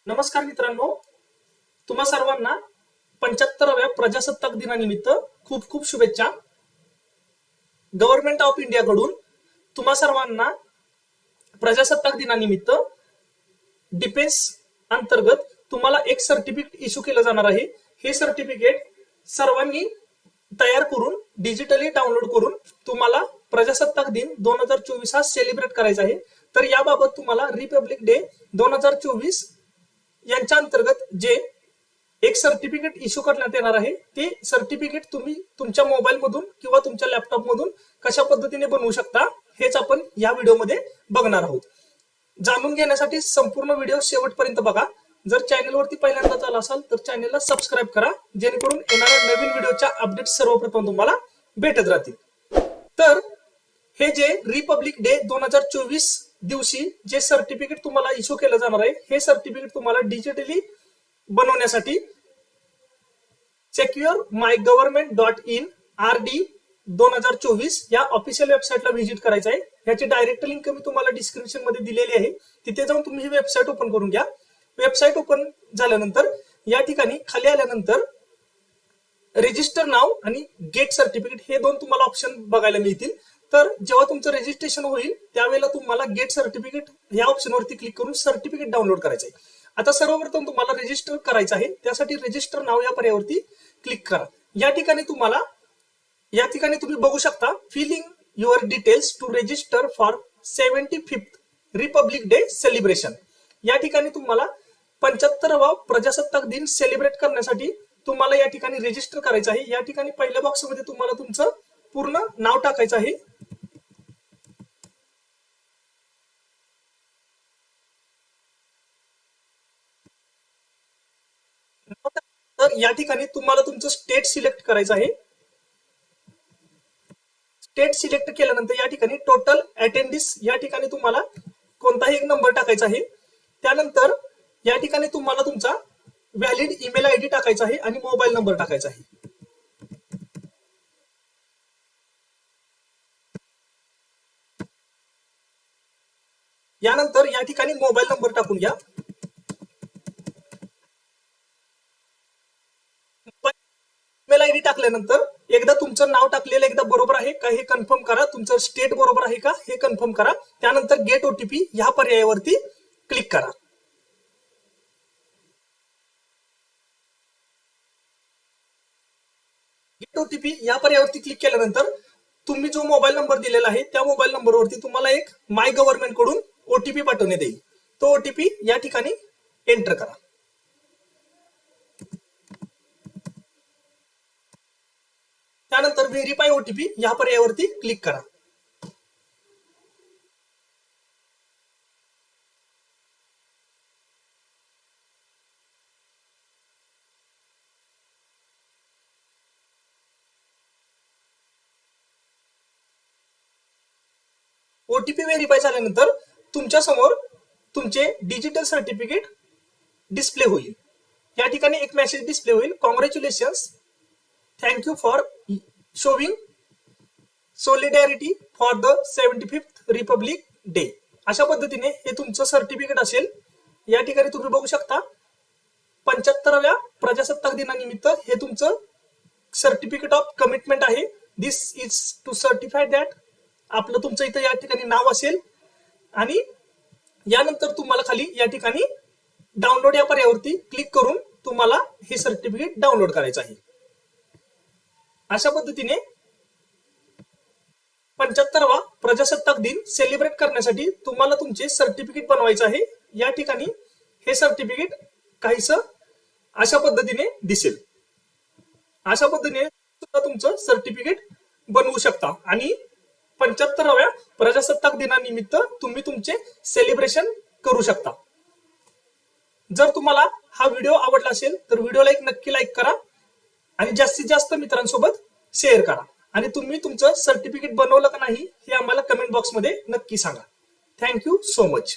नमस्कार मित्रांनो, तुम्हा सर्वांना 75व्या प्रजासत्ताक दिनानिमित्त खूप खूप शुभेच्छा. गव्हर्नमेंट ऑफ इंडिया कडून तुम्हा सर्वांना प्रजासत्ताक दिनानिमित्त डिफेन्स अंतर्गत तुम्हाला एक सर्टिफिकेट इश्यू केलं जाणार आहे. हे सर्टिफिकेट सर्वांनी तयार करून डिजिटली डाउनलोड करून तुम्हाला प्रजासत्ताक दिन 2024 हा सेलिब्रेट करायचा आहे. तर याबाबत तुम्हाला रिपब्लिक डे 2024 यांच्या अंतर्गत जे एक सर्टिफिकेट इश्यू करण्यात येणार आहे, ते सर्टिफिकेट तुम्ही तुमच्या मोबाईल मधून किंवा तुमच्या लॅपटॉप मधून कशा पद्धतीने बनवू शकता हेच आपण या व्हिडिओमध्ये बघणार आहोत. जाणून घेण्यासाठी संपूर्ण व्हिडिओ शेवटपर्यंत बघा. जर चॅनलवरती पहिल्यांदाच आला असाल तर चॅनलला सबस्क्राईब करा, जेणेकरून येणाऱ्या नवीन व्हिडिओच्या अपडेट सर्वप्रथम तुम्हाला भेटत राहतील. तर हे जे रिपब्लिक डे 2024 दिवशी जे सर्टिफिकेट तुम्हाला इश्यू केलं जाणार आहे, हे सर्टिफिकेट तुम्हाला डिजिटली बनवण्यासाठी securemygovernment.in RD 2024 या ऑफिशियल वेबसाईटला व्हिजिट करायचं आहे. याची डायरेक्ट लिंक मी तुम्हाला डिस्क्रिप्शन मध्ये दिलेली आहे. तिथे जाऊन तुम्ही ही वेबसाईट ओपन करून घ्या. वेबसाईट ओपन झाल्यानंतर या ठिकाणी खाली आल्यानंतर रजिस्टर नाव आणि गेट सर्टिफिकेट हे दोन तुम्हाला ऑप्शन बघायला मिळतील. तर जेव्हा तुमचं रजिस्ट्रेशन होईल त्यावेळेला तुम्हाला गेट सर्टिफिकेट या ऑप्शनवरती क्लिक करून सर्टिफिकेट डाउनलोड करायचं आहे. आता सर्वप्रथम तुम्हाला रजिस्टर करायचं आहे, त्यासाठी रजिस्टर नाव या पर्यायावरती क्लिक करा. या ठिकाणी तुम्ही बघू शकता filling your details to register for 75th republic day celebration. या ठिकाणी तुम्हाला 75वा प्रजासत्ताक दिन सेलिब्रेट करण्यासाठी तुम्हाला या ठिकाणी रजिस्टर करायचं आहे. या ठिकाणी पहिल्या बॉक्समध्ये तुम्हाला तुमचं पूर्ण नाव टाकायचं आहे. तर या ठिकाणी तुम्हाला तुमचं स्टेट सिलेक्ट करायचं आहे. स्टेट सिलेक्ट केल्यानंतर या ठिकाणी टोटल अटेंडिस या ठिकाणी तुम्हाला कोणताही एक नंबर टाकायचा आहे. त्यानंतर या ठिकाणी तुम्हाला तुमचा व्हॅलिड ईमेल आयडी टाकायचा आहे आणि मोबाईल नंबर टाकायचा आहे. यानंतर या ठिकाणी मोबाईल नंबर टाकून घ्या. ईमेल आयडी टाकल्यानंतर एकदा तुमचं नाव टाकलेलं एकदा बरोबर आहे का हे कन्फर्म करा. तुमचं स्टेट बरोबर आहे का हे कन्फर्म करा. त्यानंतर गेट ओटीपी ह्या पर्यायावरती क्लिक करा. गेट ओटीपी या पर्यायावरती क्लिक केल्यानंतर तुम्ही जो मोबाईल नंबर दिलेला आहे त्या मोबाईल नंबरवरती तुम्हाला एक माय गव्हर्नमेंट कडून ओटीपी पाठवण्यात येईल. तो ओटीपी या ठिकाणी एंटर करा. त्यानंतर व्हेरीफाय ओटीपी या पर्यायावरती क्लिक करा. ओटीपी व्हेरीफाय झाल्यानंतर तुमच्या समोर तुमचे डिजिटल सर्टिफिकेट डिस्प्ले होईल. या ठिकाणी एक मेसेज डिस्प्ले होईल, congratulations, thank you for showing solidarity for the 75th republic day. अशा पद्धतीने हे तुमचं सर्टिफिकेट असेल. या ठिकाणी तुम्ही बघू शकता 75व्या प्रजासत्ताक दिनानिमित्त हे तुमचं सर्टिफिकेट ऑफ कमिटमेंट आहे. दिस इज टू सर्टिफाय दॅट आपलं तुमचं इथं या ठिकाणी नाव असेल आणि यानंतर तुम्हाला खाली या ठिकाणी डाउनलोड या पर्यायावरती क्लिक करून तुम्हाला हे सर्टिफिकेट डाउनलोड करायचं आहे. अशा पद्धतीने 75वा प्रजासत्ताक दिन सेलिब्रेट करण्यासाठी तुम्हाला तुमचे सर्टिफिकेट बनवायचं आहे. या ठिकाणी हे सर्टिफिकेट काहीस अशा पद्धतीने दिसेल. अशा पद्धतीने तुमचं सर्टिफिकेट बनवू शकता आणि 75व्या प्रजासत्ताक दिनानिमित्त तुम्ही तुमचे सेलिब्रेशन करू शकता. जर तुम्हाला हा व्हिडिओ आवडला असेल तर व्हिडिओला एक नक्की लाईक करा आणि जास्तीत जास्त मित्रांसोबत शेअर करा. आणि तुम्ही तुमचं सर्टिफिकेट बनवलं का नाही हे आम्हाला कमेंट बॉक्समध्ये नक्की सांगा. Thank you so much.